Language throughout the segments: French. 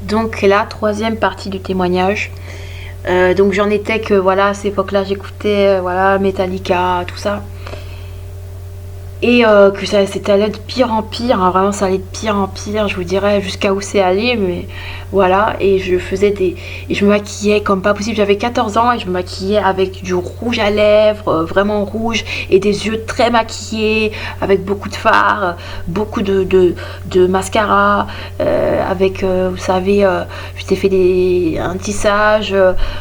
Donc la troisième partie du témoignage. Donc j'en étais que voilà, à cette époque-là, j'écoutais voilà, Metallica, tout ça. Et que ça c'était allé de pire en pire, hein, vraiment ça allait de pire en pire, je vous dirais jusqu'à où c'est allé, mais voilà. Et je faisais des. Et je me maquillais comme pas possible, j'avais 14 ans et je me maquillais avec du rouge à lèvres, vraiment rouge, et des yeux très maquillés, avec beaucoup de fard, beaucoup de mascara, avec, vous savez, je t'ai fait un tissage,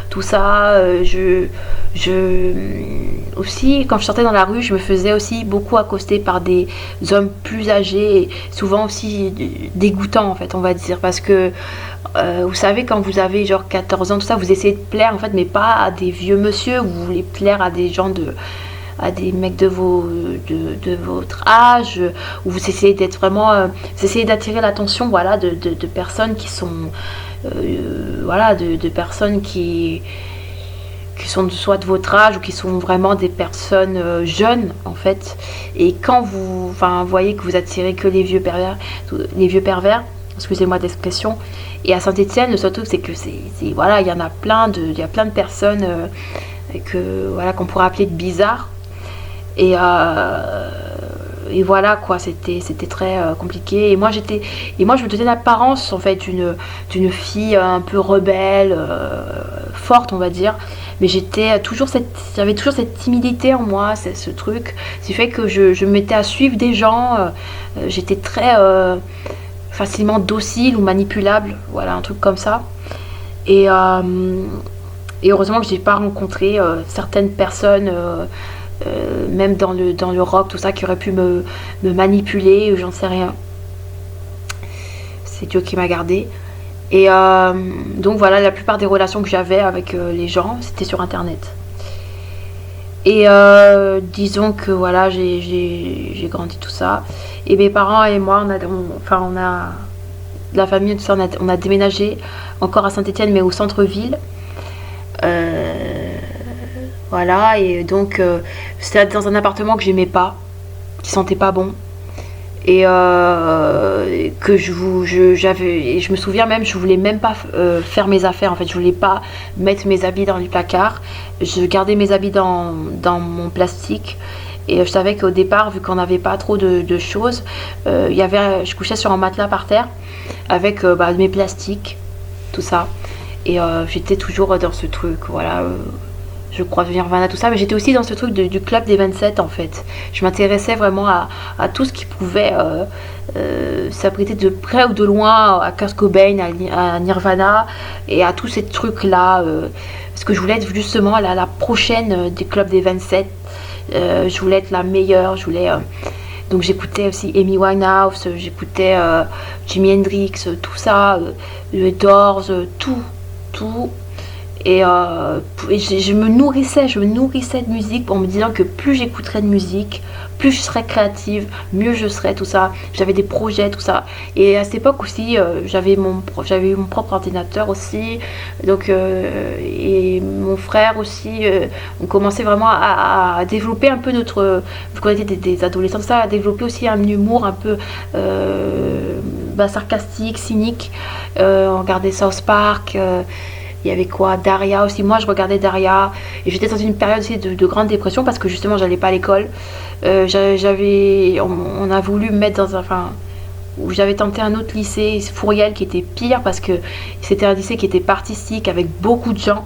tout ça. Je aussi quand je sortais dans la rue, je me faisais aussi beaucoup accoster par des hommes plus âgés, et souvent aussi dégoûtants en fait, on va dire, parce que vous savez, quand vous avez genre 14 ans, tout ça, vous essayez de plaire en fait, mais pas à des vieux monsieur, vous voulez plaire à des gens à des mecs de votre âge, où vous essayez d'être vraiment, vous essayez d'attirer l'attention, voilà, de personnes qui sont, voilà, de personnes qui sont soit de votre âge ou qui sont vraiment des personnes jeunes en fait. Et quand vous, enfin, voyez que vous attirez que les vieux pervers, excusez-moi d'expression. Et à Saint-Étienne, le seul truc c'est que voilà, il y en a plein il y a plein de personnes que voilà qu'on pourrait appeler de bizarres. Et voilà quoi, c'était très compliqué. Et moi je me donnais l'apparence en fait d'une fille un peu rebelle, forte on va dire, mais j'avais toujours cette timidité en moi, ce truc, ce qui fait que je me mettais à suivre des gens, j'étais très facilement docile ou manipulable, voilà, un truc comme ça. Et, euh, et heureusement que j'ai pas rencontré certaines personnes, même dans le rock, tout ça, qui auraient pu me manipuler, ou j'en sais rien. C'est Dieu qui m'a gardé. Et donc voilà, la plupart des relations que j'avais avec les gens, c'était sur internet. Et disons que voilà, j'ai grandi tout ça. Et mes parents et moi, on a la famille, tout ça, on a déménagé encore à Saint-Étienne, mais au centre-ville. Voilà, et donc c'était dans un appartement que j'aimais pas, qui sentait pas bon. Et que je me souviens même, je voulais même pas faire mes affaires en fait, je voulais pas mettre mes habits dans le placard, je gardais mes habits dans mon plastique. Et je savais qu'au départ, vu qu'on n'avait pas trop de choses, je couchais sur un matelas par terre avec mes plastiques, tout ça. Et j'étais toujours dans ce truc, voilà. Je crois Nirvana, tout ça, mais j'étais aussi dans ce truc du club des 27 en fait. Je m'intéressais vraiment à tout ce qui pouvait s'abriter de près ou de loin à Kurt Cobain, à Nirvana et à tous ces trucs là. Parce que je voulais être justement la prochaine du club des 27. Je voulais être la meilleure, donc j'écoutais aussi Amy Winehouse, j'écoutais Jimi Hendrix, tout ça, les Doors, tout. Et je me nourrissais de musique en me disant que plus j'écouterais de musique, plus je serais créative, mieux je serais, tout ça. J'avais des projets, tout ça. Et à cette époque aussi, j'avais eu mon propre ordinateur aussi. Donc, et mon frère aussi, on commençait vraiment à développer un peu vu qu'on était des adolescents, ça, à développer aussi un humour un peu sarcastique, cynique. On regardait South Park. Il y avait quoi, Daria aussi. Moi je regardais Daria et j'étais dans une période aussi de grande dépression parce que justement j'allais pas à l'école. On a voulu me mettre où j'avais tenté un autre lycée, Fouriel, qui était pire parce que c'était un lycée qui était artistique avec beaucoup de gens,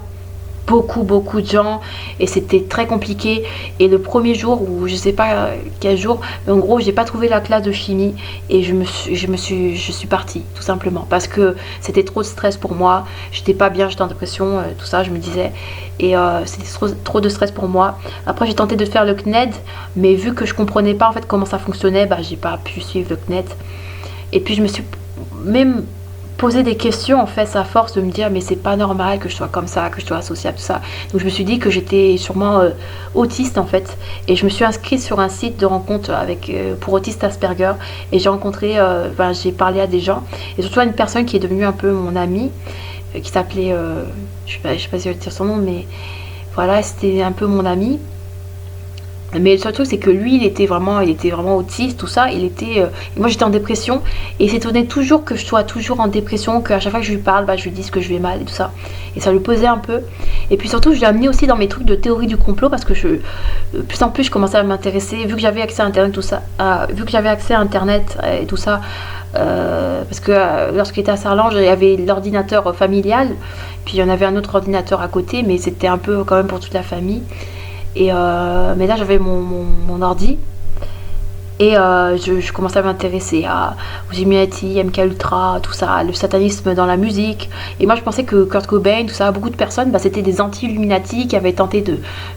beaucoup de gens, et c'était très compliqué. Et le premier jour, ou je sais pas quel jour, mais en gros j'ai pas trouvé la classe de chimie et je suis partie tout simplement parce que c'était trop de stress pour moi, j'étais pas bien, j'étais en dépression, tout ça je me disais. Et c'était trop de stress pour moi. Après j'ai tenté de faire le CNED, mais vu que je comprenais pas en fait comment ça fonctionnait, j'ai pas pu suivre le CNED. Et puis je me suis même poser des questions en fait, à force de me dire mais c'est pas normal que je sois comme ça, que je sois associée à tout ça. Donc je me suis dit que j'étais sûrement autiste en fait, et je me suis inscrite sur un site de rencontre pour autistes Asperger, et j'ai parlé à des gens, et surtout à une personne qui est devenue un peu mon amie, qui s'appelait je sais pas si je vais dire son nom, mais voilà, c'était un peu mon amie. Mais le seul truc, c'est que lui, il était vraiment autiste, tout ça. Moi, j'étais en dépression. Et il s'étonnait toujours que je sois toujours en dépression, qu'à chaque fois que je lui parle, bah, je lui dise que je vais mal et tout ça. Et ça lui pesait un peu. Et puis surtout, je l'ai amené aussi dans mes trucs de théorie du complot parce que plus en plus, je commençais à m'intéresser. Vu que j'avais accès à Internet, tout ça, vu que j'avais accès à Internet et tout ça, parce que lorsqu'il était à Sarlange, il y avait l'ordinateur familial. Puis il y en avait un autre ordinateur à côté, mais c'était un peu quand même pour toute la famille. Mais là j'avais mon ordi et je commençais à m'intéresser aux Illuminati, MK Ultra, tout ça, le satanisme dans la musique. Et moi je pensais que Kurt Cobain, tout ça, beaucoup de personnes, bah, c'était des anti-Illuminati qui avaient tenté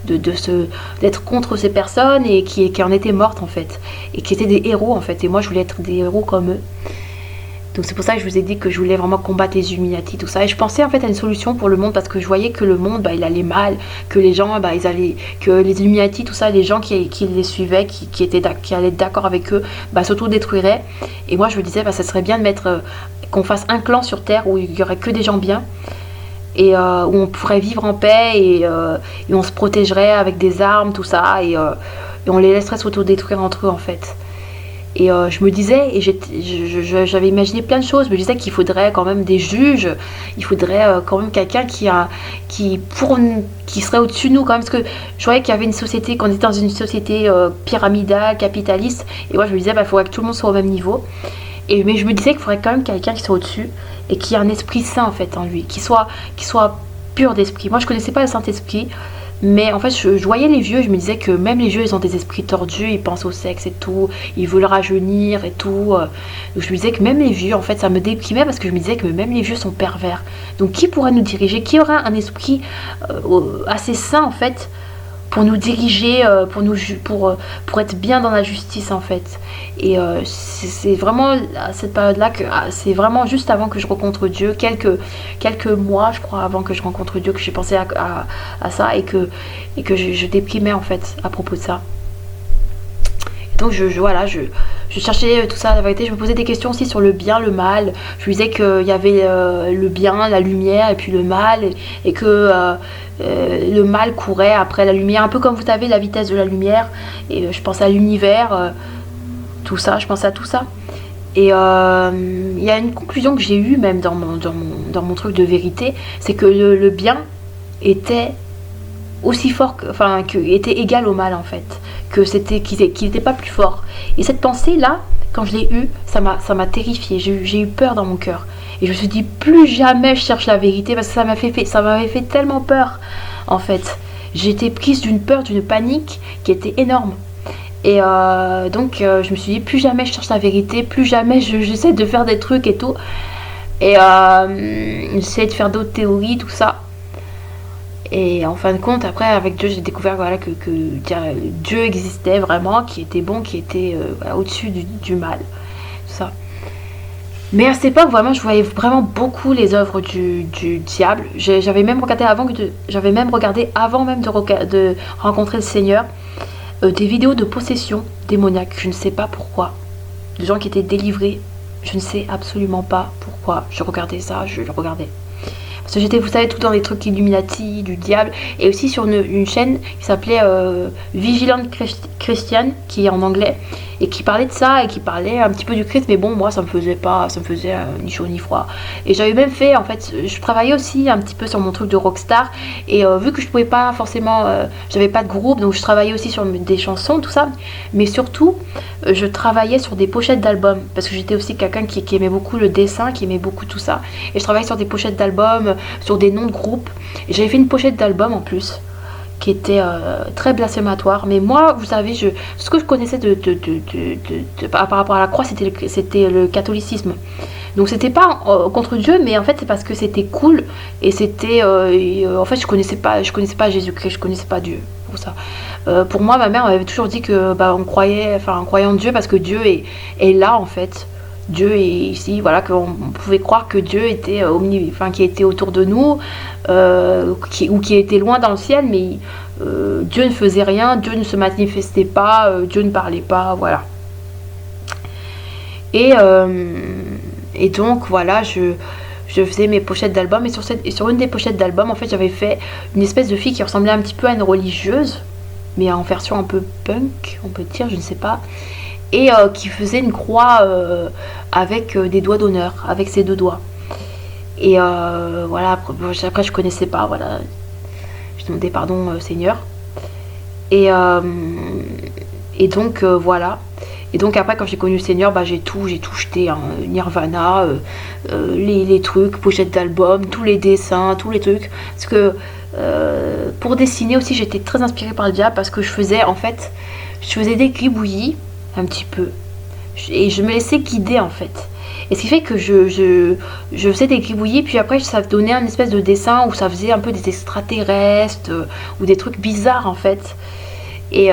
d'être contre ces personnes et qui en étaient mortes en fait. Et qui étaient des héros en fait. Et moi je voulais être des héros comme eux. Donc c'est pour ça que je vous ai dit que je voulais vraiment combattre les Illuminati, tout ça. Et je pensais en fait à une solution pour le monde parce que je voyais que le monde, bah, il allait mal, que les gens, bah, que les Illuminati, tout ça, les gens qui les suivaient, qui allaient être d'accord avec eux, bah, s'auto-détruiraient. Et moi je me disais, bah, ça serait bien de qu'on fasse un clan sur Terre où il y aurait que des gens bien. Et où on pourrait vivre en paix et on se protégerait avec des armes, tout ça. Et on les laisserait s'auto-détruire entre eux en fait. Et je me disais, et j'avais imaginé plein de choses, je me disais qu'il faudrait quand même des juges, il faudrait quand même quelqu'un qui serait au-dessus de nous quand même, parce que je voyais qu'il y avait une société, qu'on était dans une société pyramidale, capitaliste, et moi je me disais, bah, il faudrait que tout le monde soit au même niveau. Mais je me disais qu'il faudrait quand même quelqu'un qui soit au-dessus, et qui ait un esprit saint en fait en lui, qui soit pur d'esprit. Moi je connaissais pas le Saint-Esprit, mais en fait, je voyais les vieux, je me disais que même les vieux, ils ont des esprits tordus, ils pensent au sexe et tout, ils veulent rajeunir et tout. Donc je me disais que même les vieux, en fait, ça me déprimait parce que je me disais que même les vieux sont pervers. Donc qui pourrait nous diriger? Qui aura un esprit assez sain, en fait, pour nous diriger, pour être bien dans la justice, en fait. Et c'est vraiment à cette période-là que c'est vraiment juste avant que je rencontre Dieu, quelques mois, je crois, avant que je rencontre Dieu, que j'ai pensé à ça et que je déprimais en fait à propos de ça. Et donc voilà, je cherchais tout ça, la vérité. Je me posais des questions aussi sur le bien, le mal. Je me disais qu'il y avait le bien, la lumière et puis le mal, et que le mal courait après la lumière, un peu comme vous savez la vitesse de la lumière. Et je pensais à l'univers, tout ça, je pensais à tout ça. Et il y a une conclusion que j'ai eue même dans mon truc de vérité, c'est que le bien était aussi fort, était égal au mal en fait, qu'il n'était pas plus fort. Et cette pensée là, quand je l'ai eue, ça m'a terrifiée. J'ai eu peur dans mon cœur. Et je me suis dit, plus jamais je cherche la vérité, parce que ça m'avait fait tellement peur en fait. J'étais prise d'une peur, d'une panique qui était énorme. Et donc je me suis dit, plus jamais je cherche la vérité, plus jamais j'essaie de faire des trucs et tout. Et j'essaie de faire d'autres théories, tout ça. Et en fin de compte, après, avec Dieu, j'ai découvert voilà, que Dieu existait vraiment, qui était bon, qui était voilà, au-dessus du mal. Tout ça. Mais à cette époque, vraiment, je voyais vraiment beaucoup les œuvres du diable. J'avais même regardé avant même de rencontrer le Seigneur, des vidéos de possession démoniaque. Je ne sais pas pourquoi. De gens qui étaient délivrés. Je ne sais absolument pas pourquoi. Je regardais ça, je le regardais. Parce que j'étais, vous savez, tout dans les trucs Illuminati, du diable. Et aussi sur une chaîne qui s'appelait Vigilant Christian, qui est en anglais. Et qui parlait de ça, et qui parlait un petit peu du Christ. Mais bon, moi, ça me faisait ni chaud ni froid. Et j'avais même fait, en fait, je travaillais aussi un petit peu sur mon truc de rockstar. Et vu que je pouvais pas forcément, j'avais pas de groupe, donc je travaillais aussi sur des chansons, tout ça. Mais surtout, je travaillais sur des pochettes d'albums. Parce que j'étais aussi quelqu'un qui aimait beaucoup le dessin, qui aimait beaucoup tout ça. Et je travaillais sur des pochettes d'albums, sur des noms de groupes. Et j'avais fait une pochette d'album en plus, qui était très blasphématoire. Mais moi, vous savez, ce que je connaissais par rapport à la croix, c'était le catholicisme. Donc c'était pas contre Dieu, mais en fait c'est parce que c'était cool. Et c'était en fait je connaissais pas Jésus-Christ, je connaissais pas Dieu pour ça. Pour moi, ma mère m'avait toujours dit que on croyait en Dieu parce que Dieu est là en fait. Dieu est ici, voilà, qu'on pouvait croire que Dieu était qui était autour de nous, qui était loin dans le ciel, mais Dieu ne faisait rien, Dieu ne se manifestait pas, Dieu ne parlait pas, voilà. Et donc voilà, je faisais mes pochettes d'albums, et sur une des pochettes d'albums, en fait, j'avais fait une espèce de fille qui ressemblait un petit peu à une religieuse. mais en version un peu punk, on peut dire, je ne sais pas, et qui faisait une croix avec des doigts d'honneur, avec ses deux doigts. Et voilà, après je connaissais pas, voilà, je demandais pardon Seigneur. Et, euh, et donc voilà. Et donc après quand j'ai connu le Seigneur, bah, j'ai tout jeté, hein. Nirvana, les trucs, pochettes d'albums, tous les dessins, tous les trucs. Parce que pour dessiner aussi j'étais très inspirée par le diable parce que je faisais des gribouillis un petit peu. Et je me laissais guider en fait. Et ce qui fait que je faisais des gribouillis, puis après ça donnait un espèce de dessin où ça faisait un peu des extraterrestres ou des trucs bizarres en fait. Et, et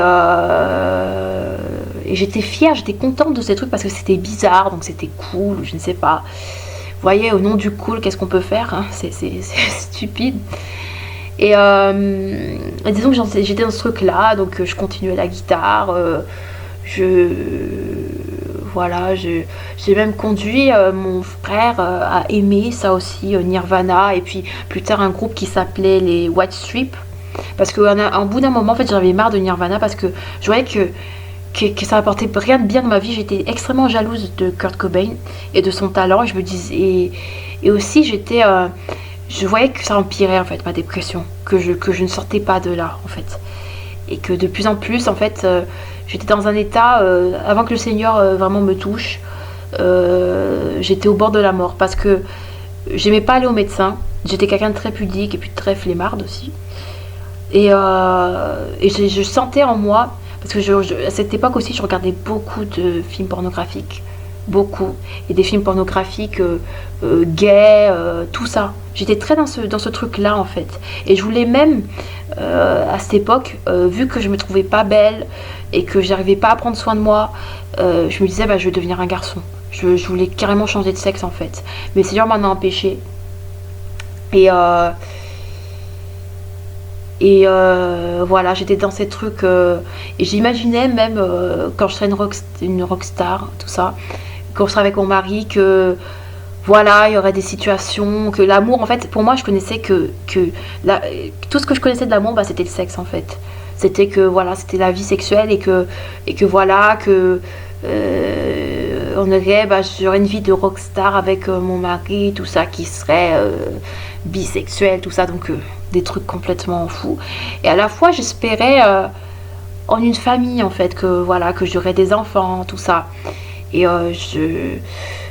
j'étais fière, j'étais contente de ces trucs parce que c'était bizarre, donc c'était cool, je ne sais pas. Vous voyez, au nom du cool, qu'est-ce qu'on peut faire, hein, c'est stupide. Et disons que j'étais dans ce truc-là, donc je continuais la guitare. Je voilà, j'ai même conduit mon frère à aimer ça aussi, Nirvana, et puis plus tard un groupe qui s'appelait les White Stripes. Parce qu'en bout d'un moment, en fait, j'en avais marre de Nirvana parce que je voyais que ça apportait rien de bien dans ma vie. J'étais extrêmement jalouse de Kurt Cobain et de son talent. Et je me disais, et aussi, je voyais que ça empirait en fait ma dépression, que je ne sortais pas de là en fait. Et que de plus en plus, en fait, j'étais dans un état, avant que le Seigneur vraiment me touche, j'étais au bord de la mort parce que j'aimais pas aller au médecin. J'étais quelqu'un de très pudique et puis très flemmarde aussi. Et je sentais en moi, parce que à cette époque aussi, je regardais beaucoup de films pornographiques. Beaucoup. Et des films pornographiques gays, tout ça. J'étais très dans ce truc-là, en fait. Et je voulais même, à cette époque, vu que je me trouvais pas belle et que j'arrivais pas à prendre soin de moi, je me disais, bah, je vais devenir un garçon. Je voulais carrément changer de sexe, en fait. Mais le Seigneur m'en a empêché. Et... voilà, j'étais dans ces trucs. Et j'imaginais même quand je serais une rockstar, tout ça, quand je serais avec mon mari, que voilà, il y aurait des situations, que l'amour, en fait, pour moi, je connaissais tout ce que je connaissais de l'amour, bah, c'était le sexe, en fait. C'était que, voilà, c'était la vie sexuelle et que voilà, que on aurait, bah, j'aurais une vie de rockstar avec mon mari, tout ça, qui serait bisexuel, tout ça, donc des trucs complètement fous. Et à la fois, j'espérais en une famille, en fait, que voilà, que j'aurais des enfants, tout ça. Et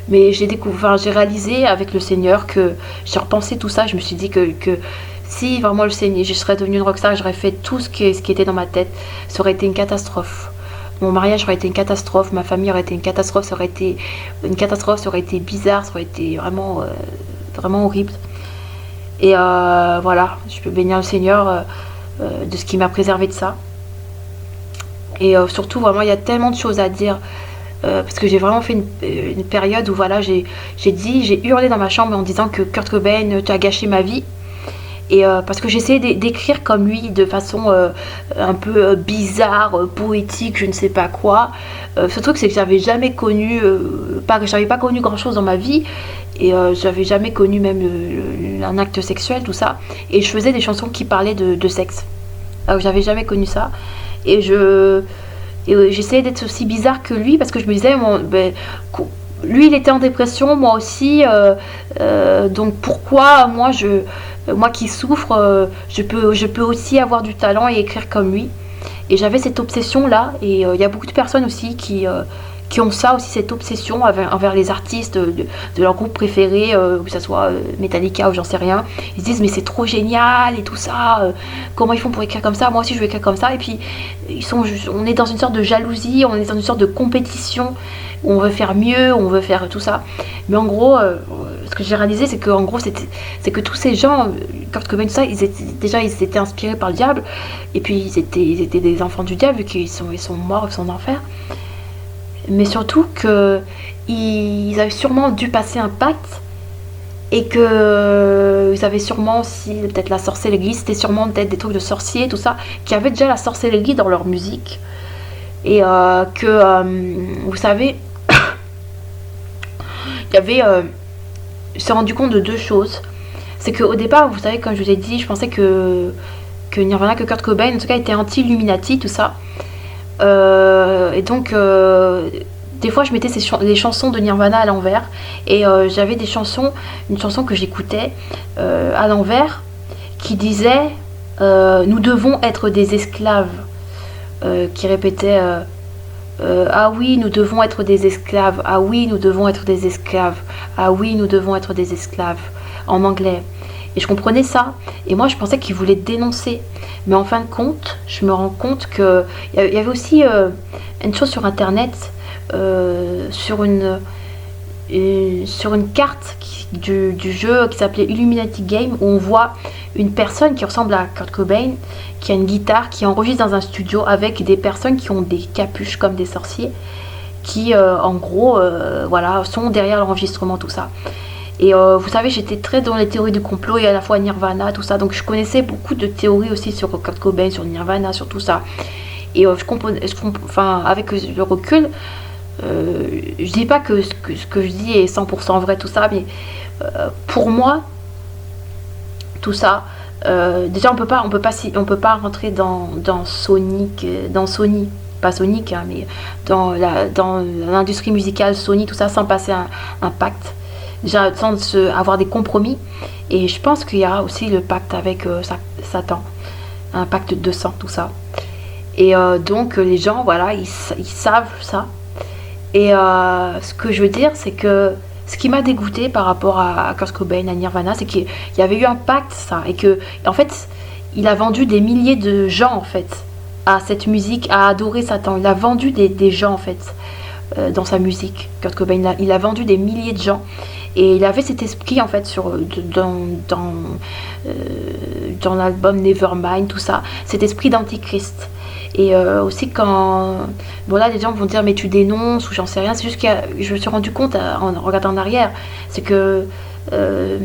mais j'ai découvert, j'ai réalisé avec le Seigneur que j'ai repensé tout ça. Je me suis dit que si vraiment le Seigneur, je serais devenue une rockstar, j'aurais fait tout ce qui était dans ma tête, ça aurait été une catastrophe. Mon mariage aurait été une catastrophe, ma famille aurait été une catastrophe, ça aurait été une catastrophe, ça aurait été bizarre, ça aurait été vraiment, vraiment horrible. Et voilà, je peux bénir le Seigneur de ce qui m'a préservé de ça. Et surtout, vraiment, il y a tellement de choses à dire. Parce que j'ai vraiment fait une période où voilà, j'ai hurlé dans ma chambre en disant que Kurt Cobain, tu as gâché ma vie. Et parce que j'essayais d'écrire comme lui de façon un peu bizarre, poétique, je ne sais pas quoi. Ce truc, c'est que j'avais jamais connu, j'avais pas connu grand chose dans ma vie. Et j'avais jamais connu même un acte sexuel, tout ça. Et je faisais des chansons qui parlaient de sexe. Alors j'avais jamais connu ça. Et j'essayais d'être aussi bizarre que lui parce que je me disais, lui il était en dépression, moi aussi. Donc pourquoi moi qui souffre, je peux aussi avoir du talent et écrire comme lui. Et j'avais cette obsession là. Et il y a beaucoup de personnes aussi qui ont ça aussi, cette obsession envers les artistes de leur groupe préféré, que ce soit Metallica ou j'en sais rien. Ils se disent mais c'est trop génial et tout ça, comment ils font pour écrire comme ça, moi aussi je veux écrire comme ça. Et puis on est dans une sorte de jalousie, on est dans une sorte de compétition où on veut faire mieux, on veut faire tout ça. Mais en gros, ce que j'ai réalisé, c'est que en gros c'est que tous ces gens, Kurt Cobain, tout ça, ils étaient inspirés par le diable. Et puis ils étaient des enfants du diable vu qu'ils sont morts, ils sont en enfer. Mais surtout qu'ils avaient sûrement dû passer un pacte et que ils avaient sûrement aussi peut-être la sorcellerie, c'était sûrement peut-être des trucs de sorciers, tout ça, qui avaient déjà la sorcellerie dans leur musique. Et vous savez, il y avait... je me suis rendu compte de deux choses. C'est qu'au départ, vous savez, comme je vous ai dit, je pensais que que Nirvana, que Kurt Cobain, en tout cas, était anti-Illuminati, tout ça. Et donc, des fois, je mettais les chansons de Nirvana à l'envers. Et j'avais une chanson que j'écoutais à l'envers, qui disait nous devons être des esclaves, qui répétait ah oui, nous devons être des esclaves, ah oui, nous devons être des esclaves, ah oui, nous devons être des esclaves, en anglais. Et je comprenais ça. Et moi, je pensais qu'il voulait dénoncer. Mais en fin de compte, je me rends compte que il y avait aussi une chose sur Internet, sur une carte du jeu qui s'appelait Illuminati Game, où on voit une personne qui ressemble à Kurt Cobain, qui a une guitare, qui enregistre dans un studio avec des personnes qui ont des capuches comme des sorciers, qui en gros voilà, sont derrière l'enregistrement, tout ça. Et vous savez, j'étais très dans les théories du complot et à la fois Nirvana, tout ça. Donc je connaissais beaucoup de théories aussi sur Kurt Cobain, sur Nirvana, sur tout ça. Et enfin, avec le recul, je dis pas que ce que je dis est 100% vrai, tout ça, mais pour moi, tout ça, déjà on peut pas rentrer dans Sony, pas Sonic, hein, mais dans l'industrie musicale Sony, tout ça, sans passer un pacte. Déjà, sans avoir des compromis. Et je pense qu'il y a aussi le pacte avec Satan, un pacte de sang, tout ça. Et donc les gens, voilà, ils savent ça. Et ce que je veux dire, c'est que ce qui m'a dégoûté par rapport à Kurt Cobain, à Nirvana, c'est qu'il y avait eu un pacte, ça, et que, en fait, il a vendu des milliers de gens, en fait, à cette musique, à adorer Satan. Il a vendu des gens, en fait, dans sa musique. Kurt Cobain, il a vendu des milliers de gens. Et il avait cet esprit, en fait, dans l'album Nevermind, tout ça, cet esprit d'antichrist. Et aussi quand, bon là les gens vont dire mais tu dénonces ou j'en sais rien, c'est juste que je me suis rendu compte en regardant en arrière, c'est que je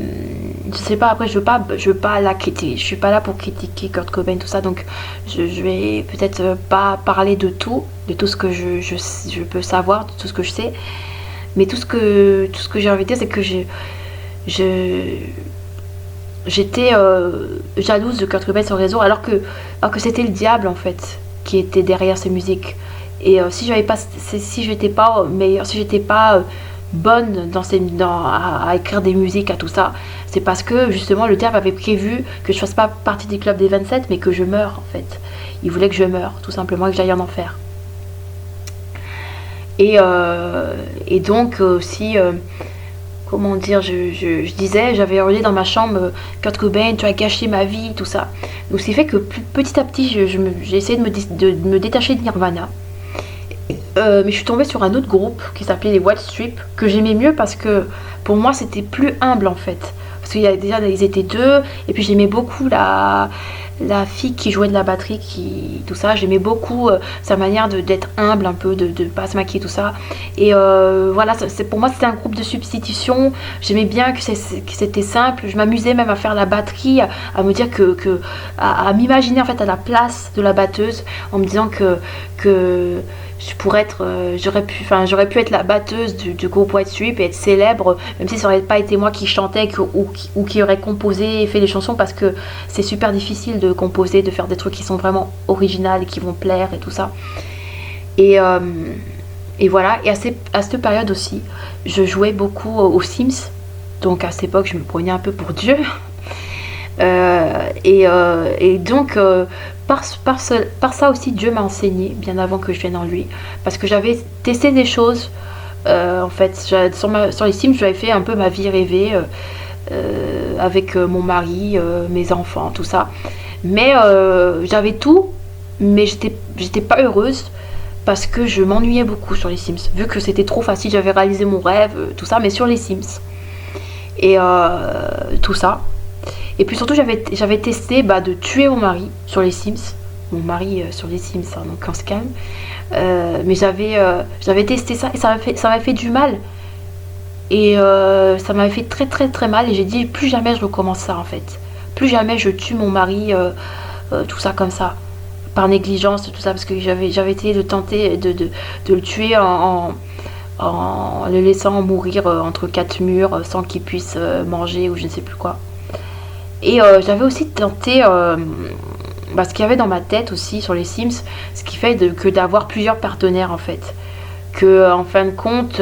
sais pas, après je veux pas la critiquer, je suis pas là pour critiquer Kurt Cobain, tout ça, donc je vais peut-être pas parler de tout ce que je peux savoir, de tout ce que je sais, mais tout ce que j'ai envie de dire, c'est que j'étais jalouse de Kurt Cobain sur le réseau, alors que c'était le diable en fait qui était derrière ces musiques. Et si j'étais pas meilleure, si j'étais pas bonne à écrire des musiques, à tout ça, c'est parce que justement le diable avait prévu que je fasse pas partie du club des 27, mais que je meure en fait. Il voulait que je meure, tout simplement, et que j'aille en enfer. Et donc aussi, comment dire, je disais, j'avais hurlé dans ma chambre, Kurt Cobain, tu as gâché ma vie, tout ça. Donc, ce qui fait que petit à petit, j'ai essayé de me détacher de Nirvana. Mais je suis tombée sur un autre groupe qui s'appelait les White Stripes, que j'aimais mieux parce que pour moi, c'était plus humble en fait. Parce qu'il y a déjà, ils étaient deux, et puis j'aimais beaucoup la fille qui jouait de la batterie, tout ça, j'aimais beaucoup sa manière d'être humble un peu, de pas se maquiller, tout ça. Et voilà, pour moi c'était un groupe de substitution. J'aimais bien que c'était simple, je m'amusais même à faire la batterie, à me dire à m'imaginer en fait à la place de la batteuse, en me disant que j'aurais pu être la batteuse du groupe White Stripes et être célèbre, même si ça n'aurait pas été moi qui chantais ou qui aurait composé et fait les chansons, parce que c'est super difficile de composer, de faire des trucs qui sont vraiment originaux et qui vont plaire et tout ça. Et voilà, et à cette période aussi, je jouais beaucoup aux Sims, donc à cette époque je me prenais un peu pour Dieu. Et donc par ça aussi, Dieu m'a enseigné bien avant que je vienne en lui, parce que j'avais testé des choses en fait sur les Sims. J'avais fait un peu ma vie rêvée avec mon mari, mes enfants, tout ça, mais j'avais tout, mais j'étais pas heureuse parce que je m'ennuyais beaucoup sur les Sims, vu que c'était trop facile. J'avais réalisé mon rêve, tout ça, mais sur les Sims et tout ça. Et puis surtout, j'avais testé de tuer mon mari sur les Sims. Mon mari sur les Sims, hein, donc on se calme. Mais j'avais testé ça et ça m'a fait du mal. Et ça m'avait fait très très très mal. Et j'ai dit, plus jamais je recommence ça en fait. Plus jamais je tue mon mari, tout ça comme ça. Par négligence, tout ça. Parce que j'avais essayé de tenter de le tuer en le laissant mourir entre quatre murs sans qu'il puisse manger ou je ne sais plus quoi. Et j'avais aussi tenté ce qu'il y avait dans ma tête aussi sur les Sims, ce qui fait que d'avoir plusieurs partenaires en fait. Que en fin de compte,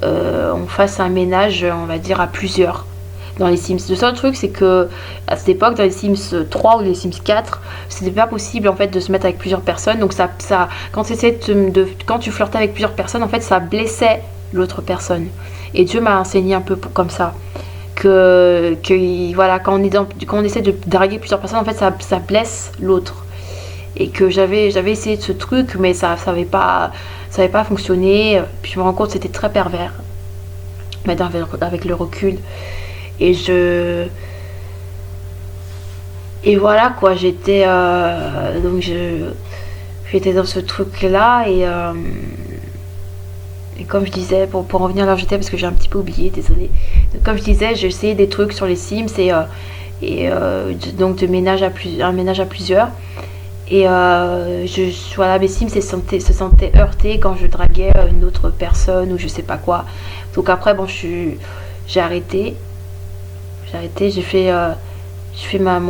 on fasse un ménage, on va dire, à plusieurs dans les Sims. Le seul truc, c'est que à cette époque, dans les Sims 3 ou les Sims 4, c'était pas possible en fait de se mettre avec plusieurs personnes. Donc quand quand tu flirtais avec plusieurs personnes, en fait, ça blessait l'autre personne. Et Dieu m'a enseigné un peu comme ça. Voilà, quand on essaie de draguer plusieurs personnes, en fait, ça blesse l'autre. Et que j'avais essayé de ce truc, mais ça n'avait pas fonctionné. Puis je me rends compte que c'était très pervers, mais avec le recul. Et voilà quoi, j'étais dans ce truc là et comme je disais, pour en venir là où j'étais, parce que j'ai un petit peu oublié, désolé. Donc, comme je disais, j'ai essayé des trucs sur les Sims donc un ménage à plusieurs. Et voilà, mes Sims se sentaient heurtés quand je draguais une autre personne ou je sais pas quoi. Donc après, bon, j'ai arrêté. J'ai fait ma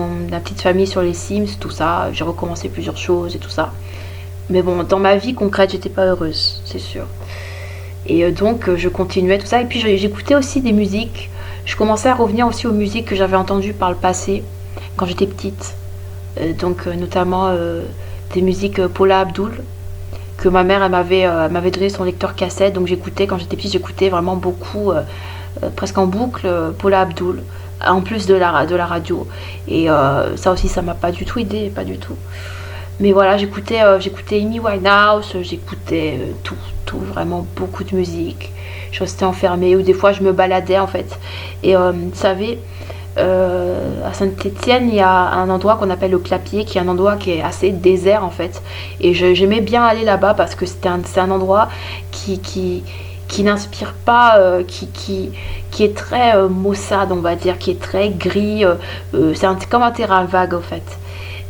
petite famille sur les Sims, tout ça. J'ai recommencé plusieurs choses et tout ça. Mais bon, dans ma vie concrète, j'étais pas heureuse, c'est sûr. Et donc, je continuais tout ça. Et puis, j'écoutais aussi des musiques. Je commençais à revenir aussi aux musiques que j'avais entendues par le passé, quand j'étais petite. Notamment des musiques Paula Abdul, que ma mère elle m'avait donné son lecteur cassette. Donc, j'écoutais, quand j'étais petite, j'écoutais vraiment beaucoup, presque en boucle, Paula Abdul, en plus de la radio. Et ça aussi, ça m'a pas du tout aidé, pas du tout. Mais voilà, j'écoutais Amy Winehouse, j'écoutais tout, vraiment beaucoup de musique. Je restais enfermée, ou des fois je me baladais en fait. Et vous savez, à Saint-Étienne, il y a un endroit qu'on appelle le Clapier, qui est un endroit qui est assez désert en fait. Et j'aimais bien aller là-bas parce que c'est un endroit qui n'inspire pas, qui est très maussade, on va dire, qui est très gris. C'est comme un terrain vague en fait.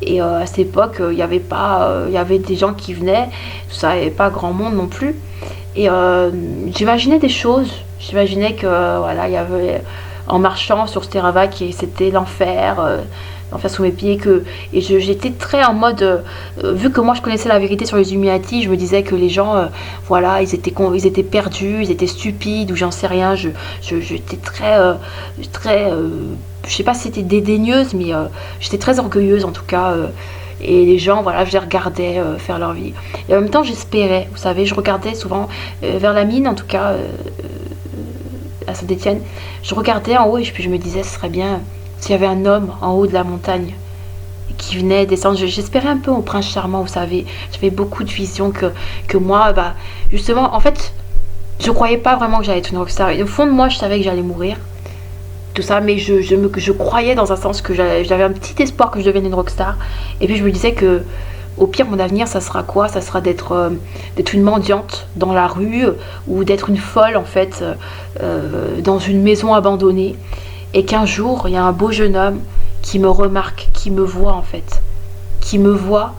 Et à cette époque, il y avait des gens qui venaient, tout ça, il n'y avait pas grand monde non plus. Et j'imaginais des choses. J'imaginais que voilà, il y avait, en marchant sur ce terrain vague, c'était l'enfer, l'enfer sous mes pieds. Et j'étais très en mode, vu que moi je connaissais la vérité sur les Illuminati, je me disais que les gens, voilà, ils étaient perdus, ils étaient stupides, ou j'en sais rien. J'étais très je sais pas si c'était dédaigneuse, mais j'étais très orgueilleuse en tout cas. Et les gens, voilà, je les regardais faire leur vie. Et en même temps, j'espérais, vous savez, je regardais souvent vers la mine, en tout cas, à Saint-Étienne. Je regardais en haut et puis je me disais, ce serait bien s'il y avait un homme en haut de la montagne qui venait descendre. J'espérais un peu au prince charmant, vous savez. J'avais beaucoup de visions que moi, bah, justement, en fait, je croyais pas vraiment que j'allais être une rockstar. Et au fond de moi, je savais que j'allais mourir. Tout ça, mais je croyais dans un sens que j'avais un petit espoir que je devienne une rockstar. Et puis je me disais que au pire mon avenir ça sera quoi? Ça sera d'être une mendiante dans la rue, ou d'être une folle en fait, dans une maison abandonnée, et qu'un jour il y a un beau jeune homme qui me remarque, qui me voit en fait, qui me voit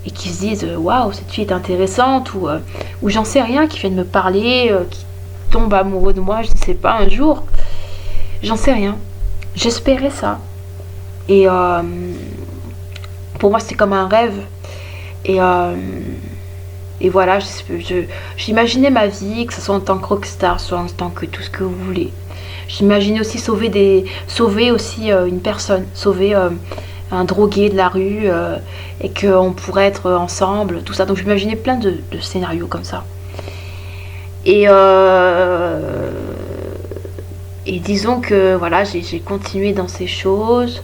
et qui se dise waouh, cette fille est intéressante, ou j'en sais rien, qui vienne me parler, qui tombe amoureux de moi, je ne sais pas, un jour. J'en sais rien. J'espérais ça. Et pour moi, c'était comme un rêve. Et voilà, j'imaginais ma vie, que ce soit en tant que rockstar, soit en tant que tout ce que vous voulez. J'imaginais aussi sauver aussi une personne, sauver un drogué de la rue, et qu'on pourrait être ensemble, tout ça. Donc j'imaginais plein de scénarios comme ça. Et disons que voilà, j'ai continué dans ces choses,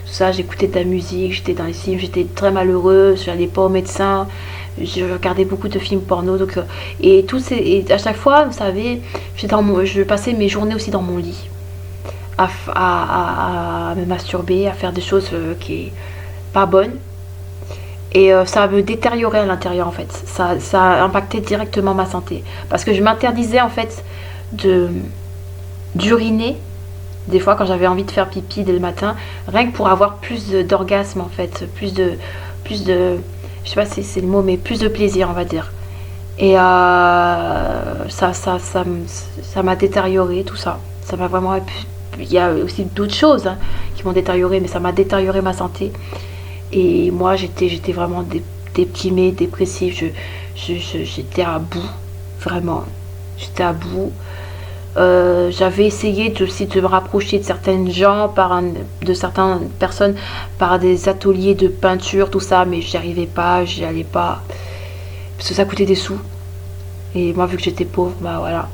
tout ça, j'écoutais de la musique, j'étais dans les films, j'étais très malheureuse, je n'allais pas au médecin, je regardais beaucoup de films porno, donc, et à chaque fois, vous savez, je passais mes journées aussi dans mon lit, à me masturber, à faire des choses qui sont pas bonnes. Et ça me détériorait à l'intérieur en fait, ça impactait directement ma santé, parce que je m'interdisais en fait d'uriner des fois quand j'avais envie de faire pipi dès le matin, rien que pour avoir plus d'orgasme en fait, plus de je sais pas si c'est le mot, mais plus de plaisir on va dire. Et ça m'a détérioré tout ça, ça m'a vraiment, il y a aussi d'autres choses qui m'ont détérioré, mais ça m'a détérioré ma santé. Et moi, j'étais vraiment déprimée, dépressive. J'étais à bout, vraiment. J'étais à bout. J'avais essayé aussi de me rapprocher de certaines gens, de certaines personnes par des ateliers de peinture, tout ça, mais j'y arrivais pas, j'y allais pas. Parce que ça coûtait des sous. Et moi, vu que j'étais pauvre, bah voilà.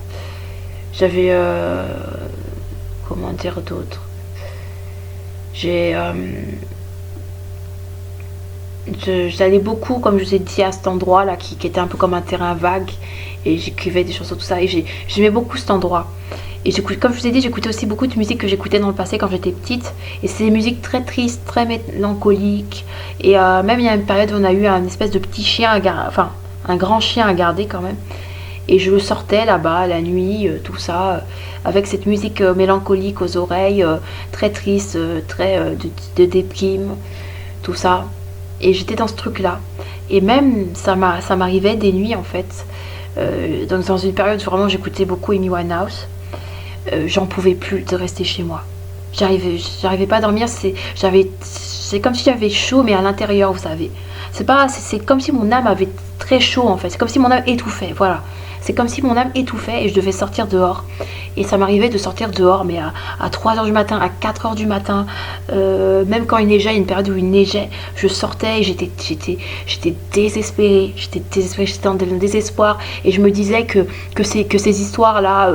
J'avais. Comment dire d'autre. J'ai. J'allais beaucoup, comme je vous ai dit, à cet endroit là qui était un peu comme un terrain vague, et j'écrivais des chansons, tout ça, et j'aimais beaucoup cet endroit. Et comme je vous ai dit, j'écoutais aussi beaucoup de musique que j'écoutais dans le passé quand j'étais petite, et c'est des musiques très tristes, très mélancoliques. Et même il y a une période où on a eu un espèce de petit chien à garder, enfin un grand chien à garder quand même. Et je sortais là-bas la nuit, tout ça, avec cette musique mélancolique aux oreilles, très triste, très de déprime, tout ça. Et j'étais dans ce truc-là. Et même, ça m'arrivait des nuits, en fait. Dans une période où vraiment j'écoutais beaucoup Amy Winehouse. J'en pouvais plus de rester chez moi. J'arrivais pas à dormir. C'est comme si j'avais chaud, mais à l'intérieur, vous savez. C'est comme si mon âme avait très chaud, en fait. C'est comme si mon âme étouffait, voilà. C'est comme si mon âme étouffait et je devais sortir dehors. Et ça m'arrivait de sortir dehors, mais à 3h du matin, à 4h du matin, même quand il neigeait, une période où il neigeait, je sortais et j'étais désespérée. J'étais dans le désespoir. Et je me disais que ces histoires-là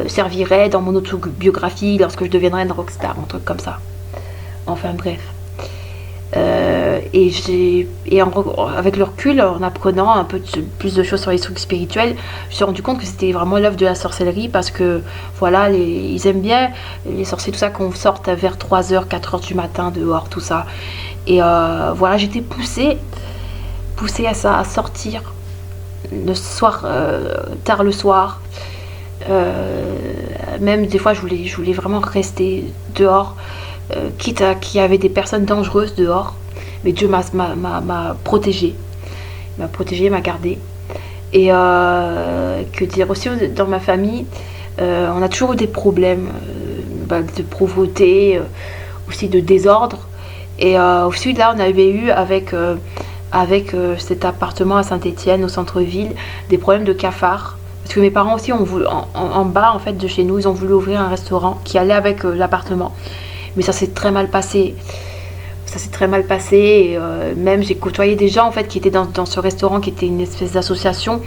serviraient dans mon autobiographie lorsque je deviendrais une rockstar, un truc comme ça. Enfin bref. Avec le recul, en apprenant un peu plus de choses sur les trucs spirituels, je me suis rendu compte que c'était vraiment l'œuvre de la sorcellerie, parce que voilà, ils aiment bien les sorciers, tout ça, qu'on sorte vers 3h, 4h du matin dehors, tout ça. Et voilà, j'étais poussée à ça, à sortir le soir, tard le soir. Même des fois, je voulais vraiment rester dehors. Quitte à qu'il y avait des personnes dangereuses dehors, mais Dieu m'a protégée, m'a gardée. Et que dire aussi, dans ma famille, on a toujours eu des problèmes de pauvreté, aussi de désordre. Et aussi là, on avait eu avec cet appartement à Saint-Étienne, au centre-ville, des problèmes de cafards. Parce que mes parents aussi ont voulu, en bas en fait de chez nous, ils ont voulu ouvrir un restaurant qui allait avec l'appartement. Mais ça s'est très mal passé. Et, même j'ai côtoyé des gens en fait qui étaient dans ce restaurant, qui était une espèce d'association.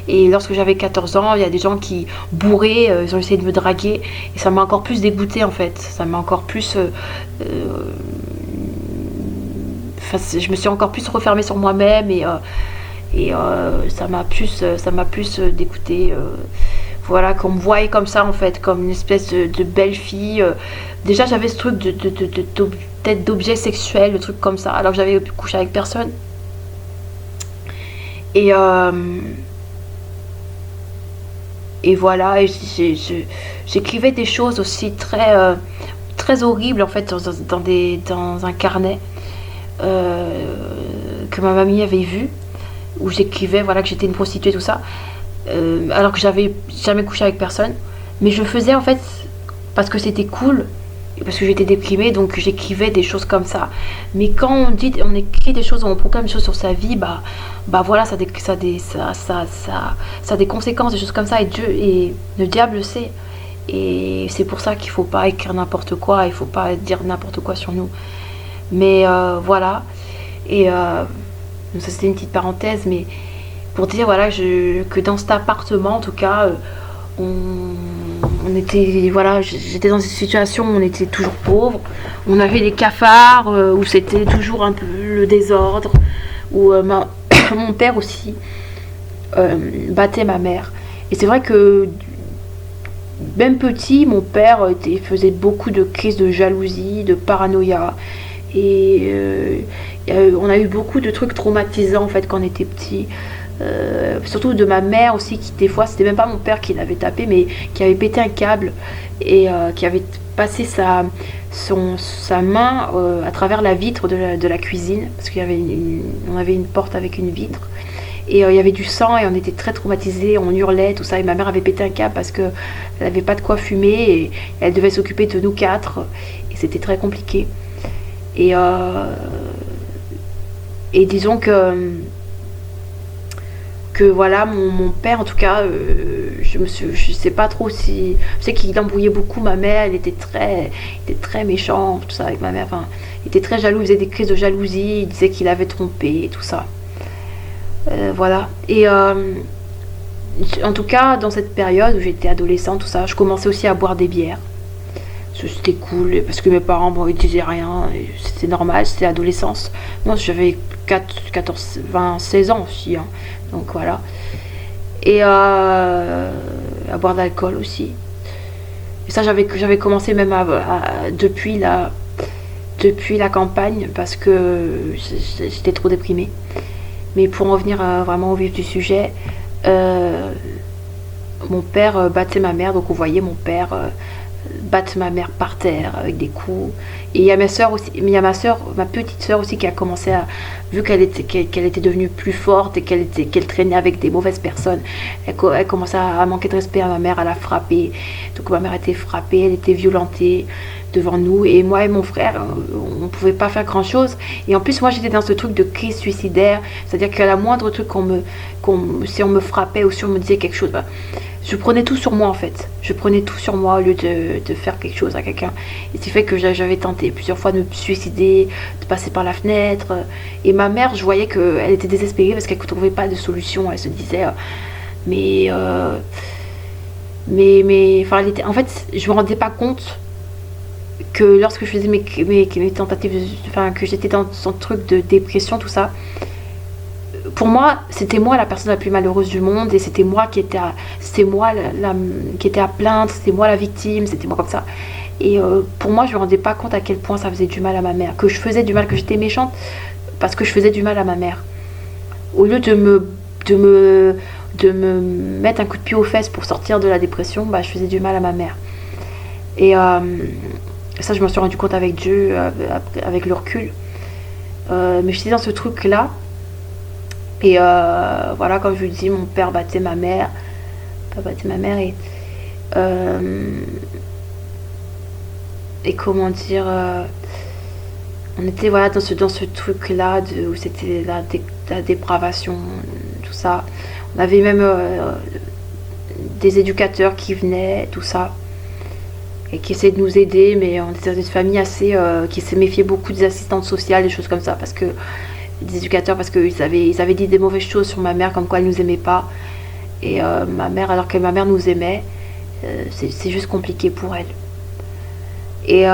Et lorsque j'avais 14 ans, il y a des gens qui bourrés, ils ont essayé de me draguer. Et ça m'a encore plus dégoûtée en fait. Ça m'a encore plus... je me suis encore plus refermée sur moi-même, et ça m'a plus dégoûtée. Voilà, qu'on me voyait comme ça en fait, comme une espèce de belle fille. Déjà j'avais ce truc peut-être d'objet sexuel, le truc comme ça, alors que j'avais couché avec personne. Et voilà, et j'écrivais des choses aussi très horribles en fait dans un carnet que ma mamie avait vu, où j'écrivais voilà que j'étais une prostituée, tout ça. Alors que j'avais jamais couché avec personne, mais je le faisais en fait parce que c'était cool, et parce que j'étais déprimée, donc j'écrivais des choses comme ça. Mais quand on écrit des choses, on proclame des choses sur sa vie, bah voilà, ça a des conséquences, des choses comme ça, et le diable le sait. Et c'est pour ça qu'il faut pas écrire n'importe quoi, il faut pas dire n'importe quoi sur nous. Mais voilà. Et donc ça c'était une petite parenthèse, mais pour dire voilà que dans cet appartement en tout cas, on était, voilà, j'étais dans une situation où on était toujours pauvre, on avait des cafards, où c'était toujours un peu le désordre, où mon père aussi battait ma mère. Et c'est vrai que même petit, mon père faisait beaucoup de crises de jalousie, de paranoïa, et on a eu beaucoup de trucs traumatisants en fait quand on était petit. Surtout de ma mère aussi, qui des fois c'était même pas mon père qui l'avait tapé, mais qui avait pété un câble, et qui avait passé sa main à travers la vitre de la cuisine, parce qu'on avait une porte avec une vitre, et il y avait du sang, et on était très traumatisés, on hurlait, tout ça, et ma mère avait pété un câble parce qu'elle n'avait pas de quoi fumer, et elle devait s'occuper de nous 4, et c'était très compliqué. Et Et disons que voilà, mon père en tout cas, je sais pas trop si, je sais qu'il embrouillait beaucoup ma mère, il était très méchant, tout ça avec ma mère, enfin, il était très jaloux, il faisait des crises de jalousie, il disait qu'il avait trompé et tout ça. Voilà. Et en tout cas, dans cette période où j'étais adolescente, tout ça, je commençais aussi à boire des bières. C'était cool parce que mes parents, bon, ils disaient rien, c'était normal, c'était l'adolescence. Moi, j'avais 14, 20, 16 ans aussi, hein. Donc voilà. Et à boire d'alcool aussi. Et ça, j'avais commencé même depuis la campagne parce que j'étais trop déprimée. Mais pour en revenir vraiment au vif du sujet, euh, mon père battait ma mère, donc on voyait mon père battre ma mère par terre avec des coups. Et il y a ma soeur aussi, mais il y a ma petite soeur aussi qui a commencé à, vu qu'elle était devenue plus forte et qu'elle traînait avec des mauvaises personnes, elle commençait à manquer de respect à ma mère, à la frapper. Donc ma mère était frappée, elle était violentée devant nous, et moi et mon frère, on pouvait pas faire grand chose. Et en plus, moi j'étais dans ce truc de crise suicidaire, c'est-à-dire qu'à la moindre truc si on me frappait ou si on me disait quelque chose, bah, je prenais tout sur moi en fait. Je prenais tout sur moi au lieu de faire quelque chose à quelqu'un. Et c'est fait que j'avais tenté plusieurs fois de me suicider, de passer par la fenêtre. Et ma mère, je voyais qu'elle était désespérée parce qu'elle ne trouvait pas de solution. Elle se disait, mais, enfin, en fait, je me rendais pas compte que lorsque je faisais mes tentatives, enfin, que j'étais dans son truc de dépression, tout ça, pour moi, c'était moi la personne la plus malheureuse du monde et c'était moi c'était moi qui était à plaindre, c'était moi la victime, c'était moi comme ça. Et pour moi, je me rendais pas compte à quel point ça faisait du mal à ma mère, que je faisais du mal, que j'étais méchante parce que je faisais du mal à ma mère. Au lieu de me mettre un coup de pied aux fesses pour sortir de la dépression, bah, je faisais du mal à ma mère. Et ça, je m'en suis rendu compte avec Dieu, avec le recul. Mais j'étais dans ce truc-là. Et voilà, comme je vous dis, mon père battait ma mère. Euh, et comment dire, on était voilà dans ce truc-là où c'était la dépravation, tout ça. On avait même des éducateurs qui venaient, tout ça, et qui essayaient de nous aider, mais on était dans une famille assez qui se méfiait beaucoup des assistantes sociales, des choses comme ça, parce que des éducateurs, parce qu'ils avaient dit des mauvaises choses sur ma mère, comme quoi elle nous aimait pas. Et ma mère, alors que ma mère nous aimait, c'est juste compliqué pour elle. Et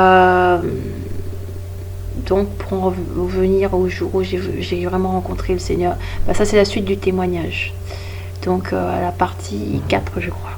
donc, pour en revenir au jour où j'ai vraiment rencontré le Seigneur, bah ça c'est la suite du témoignage. Donc à la partie 4 je crois.